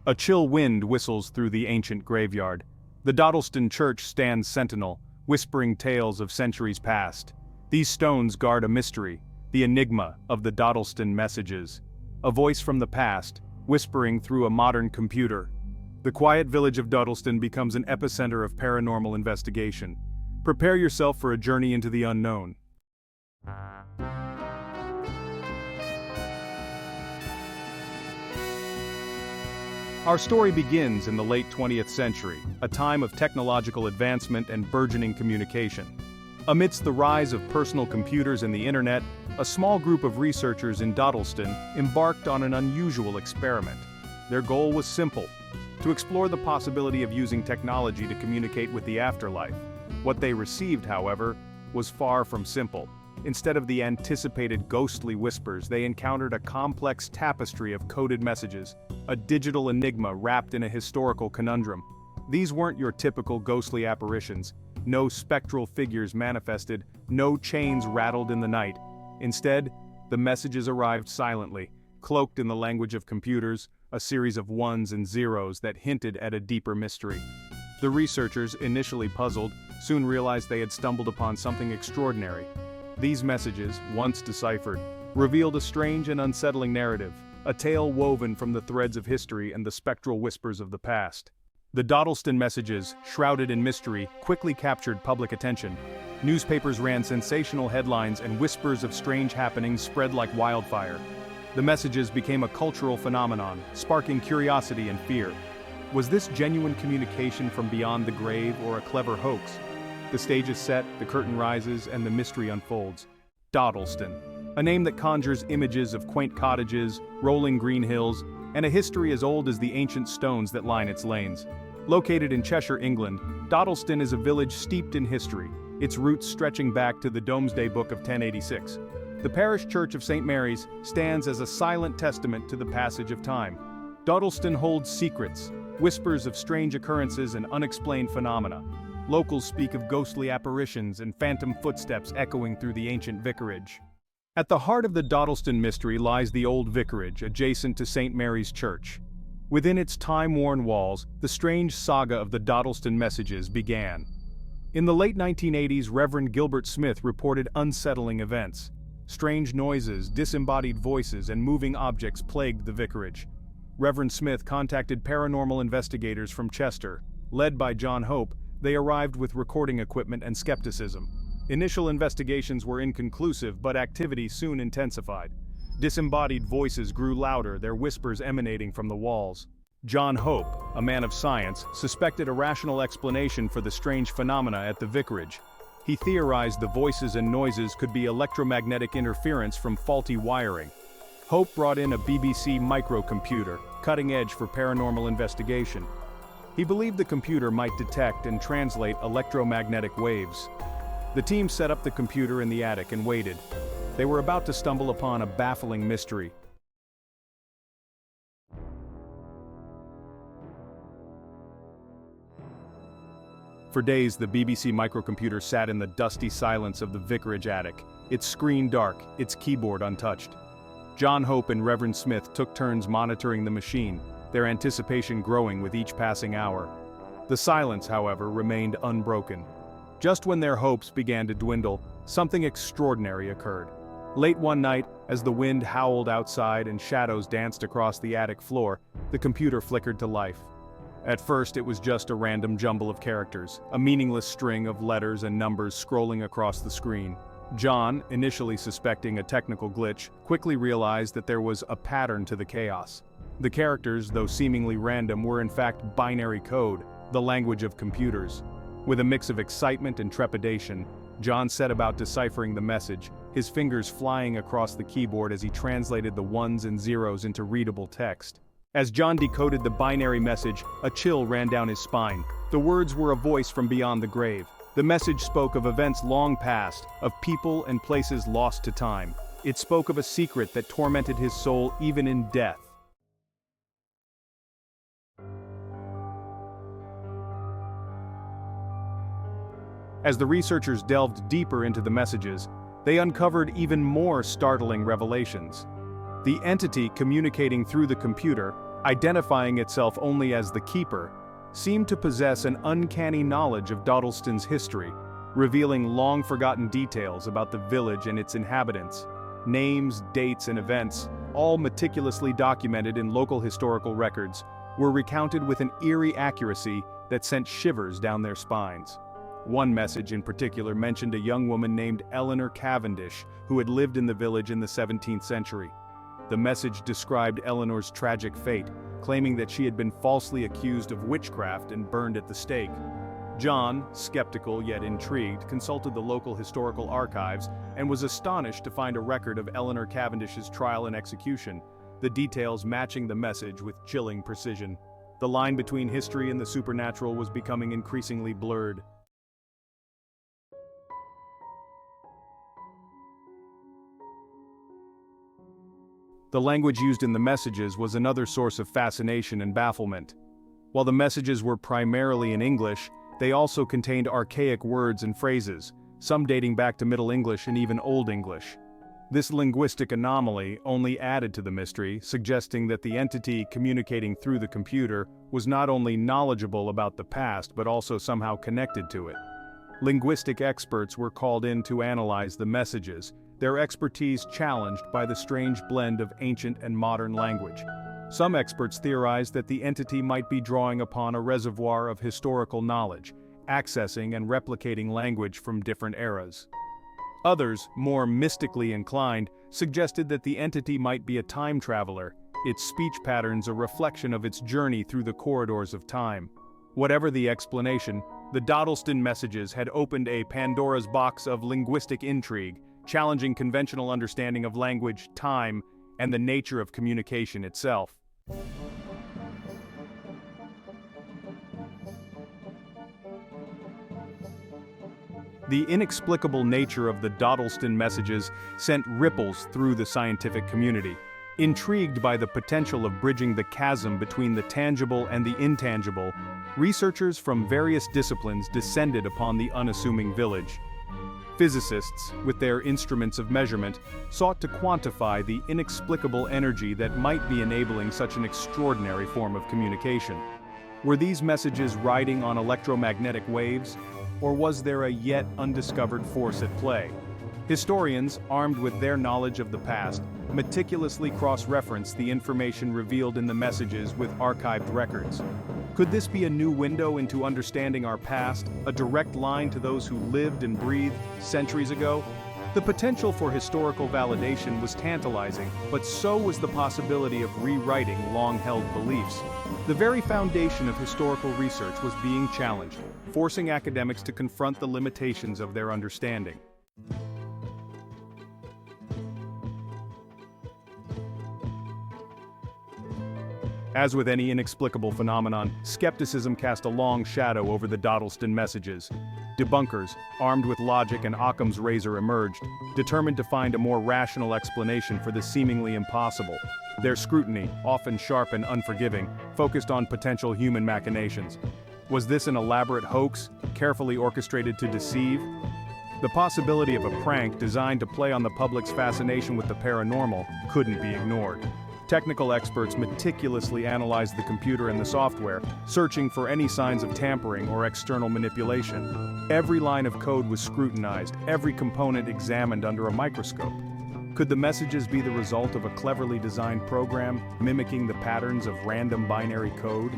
A chill wind whistles through the ancient graveyard. The Dodleston church stands sentinel, whispering tales of centuries past. These stones guard a mystery, the enigma of the Dodleston messages. A voice from the past, whispering through a modern computer. The quiet village of Dodleston becomes an epicenter of paranormal investigation. Prepare yourself for a journey into the unknown. Our story begins in the late 20th century, a time of technological advancement and burgeoning communication. Amidst the rise of personal computers and the internet, a small group of researchers in Dodleston embarked on an unusual experiment. Their goal was simple: to explore the possibility of using technology to communicate with the afterlife. What they received, however, was far from simple. Instead of the anticipated ghostly whispers, they encountered a complex tapestry of coded messages, a digital enigma wrapped in a historical conundrum. These weren't your typical ghostly apparitions. No spectral figures manifested, no chains rattled in the night. Instead, the messages arrived silently, cloaked in the language of computers, a series of ones and zeros that hinted at a deeper mystery. The researchers, initially puzzled, soon realized they had stumbled upon something extraordinary. These messages, once deciphered, revealed a strange and unsettling narrative, a tale woven from the threads of history and the spectral whispers of the past. The Dodleston messages, shrouded in mystery, quickly captured public attention. Newspapers ran sensational headlines and whispers of strange happenings spread like wildfire. The messages became a cultural phenomenon, sparking curiosity and fear. Was this genuine communication from beyond the grave or a clever hoax? The stage is set, the curtain rises, and the mystery unfolds. Dodleston, a name that conjures images of quaint cottages, rolling green hills, and a history as old as the ancient stones that line its lanes. Located in Cheshire, England, Dodleston is a village steeped in history, its roots stretching back to the Domesday Book of 1086. The parish church of St. Mary's stands as a silent testament to the passage of time. Dodleston holds secrets, whispers of strange occurrences and unexplained phenomena. Locals speak of ghostly apparitions and phantom footsteps echoing through the ancient vicarage. At the heart of the Dodleston mystery lies the old vicarage adjacent to St. Mary's Church. Within its time-worn walls, the strange saga of the Dodleston messages began. In the late 1980s, Reverend Gilbert Smith reported unsettling events. Strange noises, disembodied voices, and moving objects plagued the vicarage. Reverend Smith contacted paranormal investigators from Chester. Led by John Hope, they arrived with recording equipment and skepticism. Initial investigations were inconclusive, but activity soon intensified. Disembodied voices grew louder, their whispers emanating from the walls. John Hope, a man of science, suspected a rational explanation for the strange phenomena at the vicarage. He theorized the voices and noises could be electromagnetic interference from faulty wiring. Hope brought in a BBC microcomputer, cutting edge for paranormal investigation. He believed the computer might detect and translate electromagnetic waves. The team set up the computer in the attic and waited. They were about to stumble upon a baffling mystery. For days, the BBC microcomputer sat in the dusty silence of the vicarage attic, its screen dark, its keyboard untouched. John Hope and Reverend Smith took turns monitoring the machine, their anticipation growing with each passing hour. The silence, however, remained unbroken. Just when their hopes began to dwindle, something extraordinary occurred. Late one night, as the wind howled outside and shadows danced across the attic floor, the computer flickered to life. At first, it was just a random jumble of characters, a meaningless string of letters and numbers scrolling across the screen. John, initially suspecting a technical glitch, quickly realized that there was a pattern to the chaos. The characters, though seemingly random, were in fact binary code, the language of computers. With a mix of excitement and trepidation, John set about deciphering the message, his fingers flying across the keyboard as he translated the ones and zeros into readable text. As John decoded the binary message, a chill ran down his spine. The words were a voice from beyond the grave. The message spoke of events long past, of people and places lost to time. It spoke of a secret that tormented his soul even in death. As the researchers delved deeper into the messages, they uncovered even more startling revelations. The entity communicating through the computer, identifying itself only as the Keeper, seemed to possess an uncanny knowledge of Dodleston's history, revealing long-forgotten details about the village and its inhabitants. Names, dates, and events, all meticulously documented in local historical records, were recounted with an eerie accuracy that sent shivers down their spines. One message in particular mentioned a young woman named Eleanor Cavendish, who had lived in the village in the 17th century. The message described Eleanor's tragic fate, claiming that she had been falsely accused of witchcraft and burned at the stake. John, skeptical yet intrigued, consulted the local historical archives and was astonished to find a record of Eleanor Cavendish's trial and execution, the details matching the message with chilling precision. The line between history and the supernatural was becoming increasingly blurred. The language used in the messages was another source of fascination and bafflement. While the messages were primarily in English, they also contained archaic words and phrases, some dating back to Middle English and even Old English. This linguistic anomaly only added to the mystery, suggesting that the entity communicating through the computer was not only knowledgeable about the past but also somehow connected to it. Linguistic experts were called in to analyze the messages, their expertise challenged by the strange blend of ancient and modern language. Some experts theorized that the entity might be drawing upon a reservoir of historical knowledge, accessing and replicating language from different eras. Others, more mystically inclined, suggested that the entity might be a time traveler, its speech patterns a reflection of its journey through the corridors of time. Whatever the explanation, the Dodleston messages had opened a Pandora's box of linguistic intrigue, challenging conventional understanding of language, time, and the nature of communication itself. The inexplicable nature of the Dodleston messages sent ripples through the scientific community. Intrigued by the potential of bridging the chasm between the tangible and the intangible, researchers from various disciplines descended upon the unassuming village. Physicists, with their instruments of measurement, sought to quantify the inexplicable energy that might be enabling such an extraordinary form of communication. Were these messages riding on electromagnetic waves, or was there a yet undiscovered force at play? Historians, armed with their knowledge of the past, meticulously cross-reference the information revealed in the messages with archived records. Could this be a new window into understanding our past, a direct line to those who lived and breathed centuries ago? The potential for historical validation was tantalizing, but so was the possibility of rewriting long-held beliefs. The very foundation of historical research was being challenged, forcing academics to confront the limitations of their understanding. As with any inexplicable phenomenon, skepticism cast a long shadow over the Dodleston messages. Debunkers, armed with logic and Occam's razor, emerged, determined to find a more rational explanation for the seemingly impossible. Their scrutiny, often sharp and unforgiving, focused on potential human machinations. Was this an elaborate hoax, carefully orchestrated to deceive? The possibility of a prank designed to play on the public's fascination with the paranormal couldn't be ignored. Technical experts meticulously analyzed the computer and the software, searching for any signs of tampering or external manipulation. Every line of code was scrutinized, every component examined under a microscope. Could the messages be the result of a cleverly designed program, mimicking the patterns of random binary code?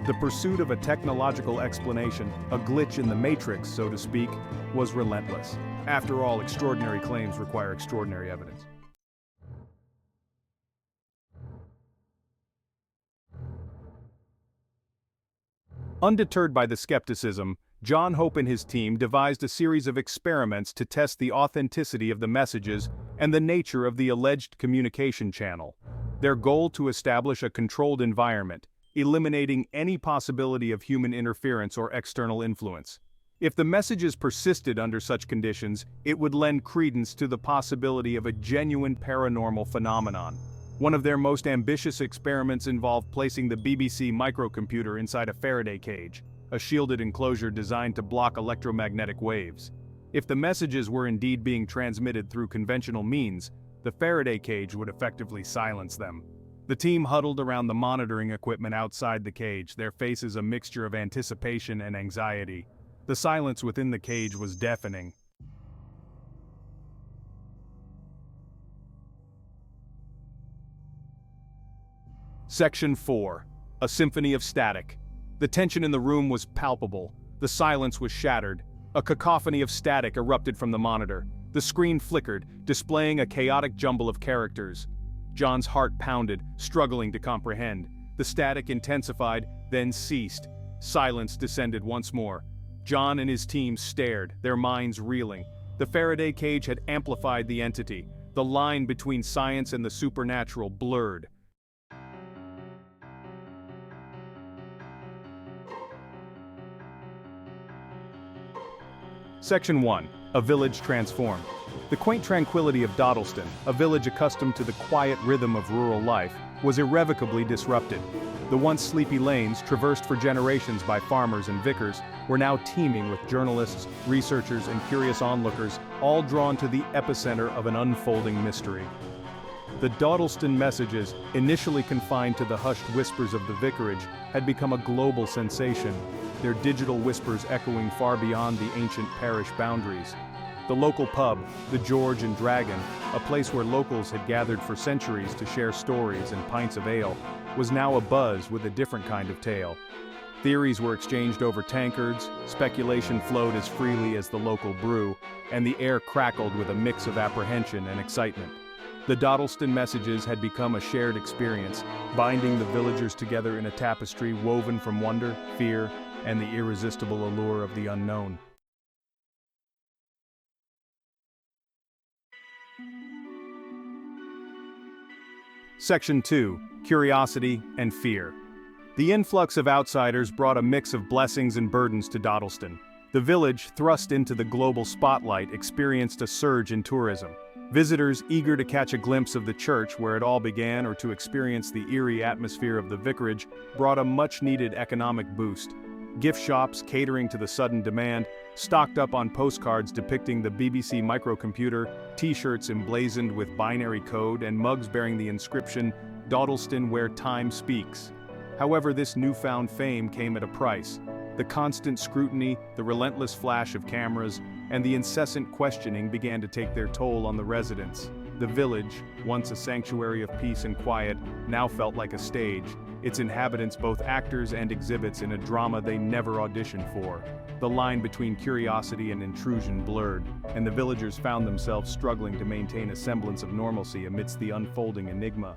The pursuit of a technological explanation, a glitch in the matrix, so to speak, was relentless. After all, extraordinary claims require extraordinary evidence. Undeterred by the skepticism, John Hope and his team devised a series of experiments to test the authenticity of the messages and the nature of the alleged communication channel. Their goal to establish a controlled environment, eliminating any possibility of human interference or external influence. If the messages persisted under such conditions, it would lend credence to the possibility of a genuine paranormal phenomenon. One of their most ambitious experiments involved placing the BBC microcomputer inside a Faraday cage, a shielded enclosure designed to block electromagnetic waves. If the messages were indeed being transmitted through conventional means, the Faraday cage would effectively silence them. The team huddled around the monitoring equipment outside the cage, their faces a mixture of anticipation and anxiety. The silence within the cage was deafening. Section 4. A symphony of static. The tension in the room was palpable. The silence was shattered. A cacophony of static erupted from the monitor. The screen flickered, displaying a chaotic jumble of characters. John's heart pounded, struggling to comprehend. The static intensified, then ceased. Silence descended once more. John and his team stared, their minds reeling. The Faraday cage had amplified the entity. The line between science and the supernatural blurred. Section 1. A village transformed. The quaint tranquility of Dodleston, a village accustomed to the quiet rhythm of rural life, was irrevocably disrupted. The once sleepy lanes, traversed for generations by farmers and vicars, were now teeming with journalists, researchers, and curious onlookers, all drawn to the epicenter of an unfolding mystery. The Dodleston messages, initially confined to the hushed whispers of the vicarage, had become a global sensation, their digital whispers echoing far beyond the ancient parish boundaries. The local pub, the George and Dragon, a place where locals had gathered for centuries to share stories and pints of ale, was now abuzz with a different kind of tale. Theories were exchanged over tankards, speculation flowed as freely as the local brew, and the air crackled with a mix of apprehension and excitement. The Dodleston messages had become a shared experience, binding the villagers together in a tapestry woven from wonder, fear, and the irresistible allure of the unknown. Section 2. Curiosity and Fear. The influx of outsiders brought a mix of blessings and burdens to Dodleston. The village, thrust into the global spotlight, experienced a surge in tourism. Visitors eager to catch a glimpse of the church where it all began or to experience the eerie atmosphere of the vicarage brought a much-needed economic boost. Gift shops, catering to the sudden demand, stocked up on postcards depicting the BBC microcomputer, t-shirts emblazoned with binary code, and mugs bearing the inscription, "Dodleston where time speaks." However, this newfound fame came at a price. The constant scrutiny, the relentless flash of cameras, and the incessant questioning began to take their toll on the residents. The village, once a sanctuary of peace and quiet, now felt like a stage, its inhabitants both actors and exhibits in a drama they never auditioned for. The line between curiosity and intrusion blurred, and the villagers found themselves struggling to maintain a semblance of normalcy amidst the unfolding enigma.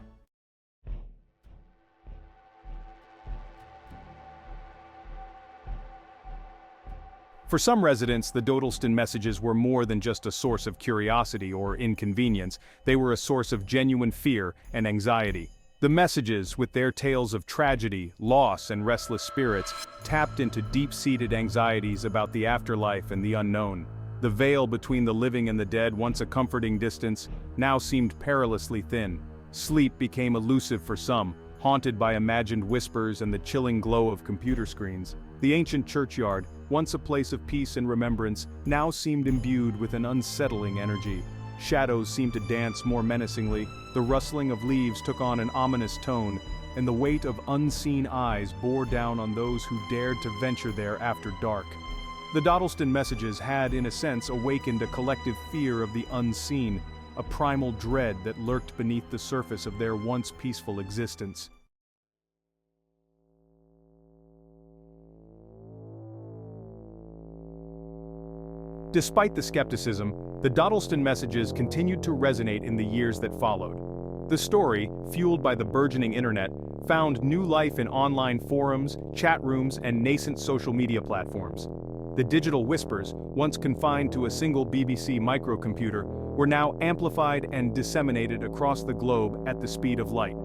For some residents, the Dodleston messages were more than just a source of curiosity or inconvenience, they were a source of genuine fear and anxiety. The messages, with their tales of tragedy, loss, and restless spirits, tapped into deep-seated anxieties about the afterlife and the unknown. The veil between the living and the dead, once a comforting distance, now seemed perilously thin. Sleep became elusive for some, haunted by imagined whispers and the chilling glow of computer screens. The ancient churchyard, once a place of peace and remembrance, now seemed imbued with an unsettling energy. Shadows seemed to dance more menacingly, the rustling of leaves took on an ominous tone, and the weight of unseen eyes bore down on those who dared to venture there after dark. The Dodleston messages had, in a sense, awakened a collective fear of the unseen, a primal dread that lurked beneath the surface of their once peaceful existence. Despite the skepticism, the Dodleston messages continued to resonate in the years that followed. The story, fueled by the burgeoning internet, found new life in online forums, chat rooms, and nascent social media platforms. The digital whispers, once confined to a single BBC microcomputer, were now amplified and disseminated across the globe at the speed of light.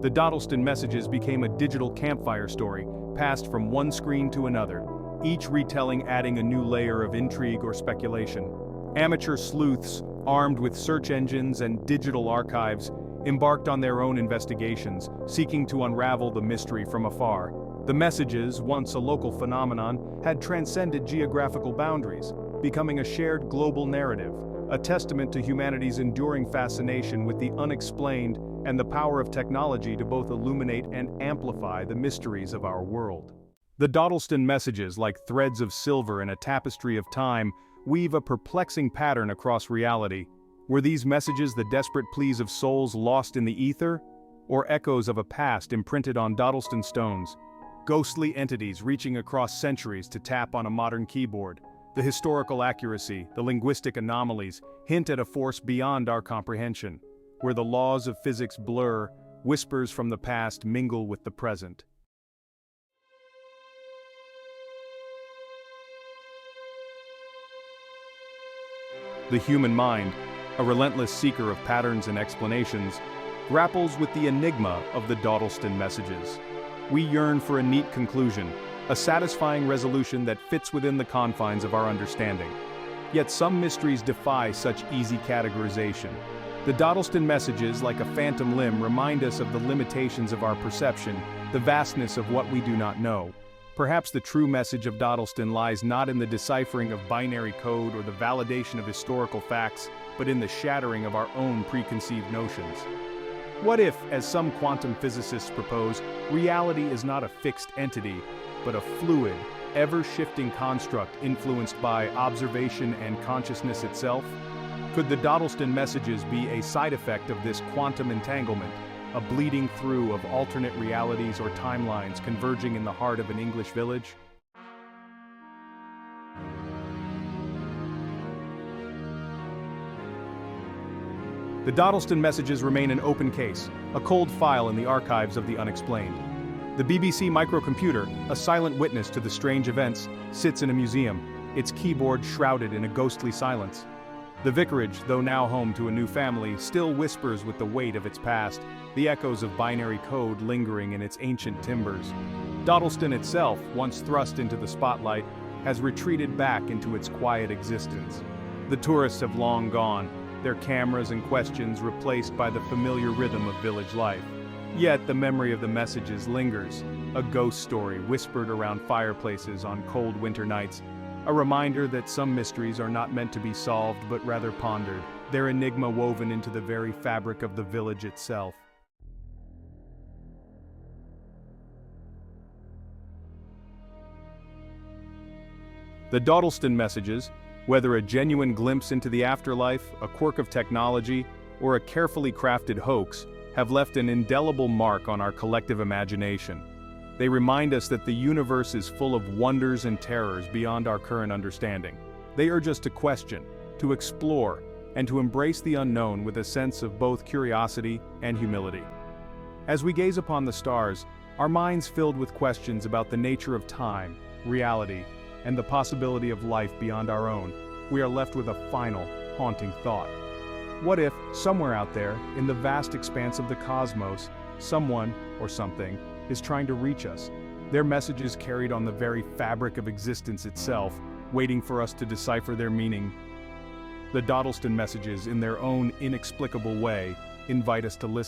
The Dodleston messages became a digital campfire story, passed from one screen to another, each retelling adding a new layer of intrigue or speculation. Amateur sleuths, armed with search engines and digital archives, embarked on their own investigations, seeking to unravel the mystery from afar. The messages, once a local phenomenon, had transcended geographical boundaries, becoming a shared global narrative, a testament to humanity's enduring fascination with the unexplained and the power of technology to both illuminate and amplify the mysteries of our world. The Dodleston messages, like threads of silver in a tapestry of time, weave a perplexing pattern across reality. Were these messages the desperate pleas of souls lost in the ether, or echoes of a past imprinted on Dodleston stones? Ghostly entities reaching across centuries to tap on a modern keyboard. The historical accuracy, the linguistic anomalies, hint at a force beyond our comprehension. Where the laws of physics blur, whispers from the past mingle with the present. The human mind, a relentless seeker of patterns and explanations, grapples with the enigma of the Dodleston messages. We yearn for a neat conclusion, a satisfying resolution that fits within the confines of our understanding. Yet some mysteries defy such easy categorization. The Dodleston messages, like a phantom limb, remind us of the limitations of our perception, the vastness of what we do not know. Perhaps the true message of Dodleston lies not in the deciphering of binary code or the validation of historical facts, but in the shattering of our own preconceived notions. What if, as some quantum physicists propose, reality is not a fixed entity, but a fluid, ever-shifting construct influenced by observation and consciousness itself? Could the Dodleston messages be a side effect of this quantum entanglement, a bleeding through of alternate realities or timelines converging in the heart of an English village? The Dodleston messages remain an open case, a cold file in the archives of the unexplained. The BBC microcomputer, a silent witness to the strange events, sits in a museum, its keyboard shrouded in a ghostly silence. The vicarage, though now home to a new family, still whispers with the weight of its past, the echoes of binary code lingering in its ancient timbers. Dodleston itself, once thrust into the spotlight, has retreated back into its quiet existence. The tourists have long gone, their cameras and questions replaced by the familiar rhythm of village life. Yet the memory of the messages lingers, a ghost story whispered around fireplaces on cold winter nights, a reminder that some mysteries are not meant to be solved but rather pondered, their enigma woven into the very fabric of the village itself. The Dodleston messages, whether a genuine glimpse into the afterlife, a quirk of technology, or a carefully crafted hoax, have left an indelible mark on our collective imagination. They remind us that the universe is full of wonders and terrors beyond our current understanding. They urge us to question, to explore, and to embrace the unknown with a sense of both curiosity and humility. As we gaze upon the stars, our minds filled with questions about the nature of time, reality, and the possibility of life beyond our own, we are left with a final, haunting thought. What if, somewhere out there, in the vast expanse of the cosmos, someone, or something, is trying to reach us, their messages carried on the very fabric of existence itself, waiting for us to decipher their meaning? The Dodleston messages, in their own inexplicable way, invite us to listen.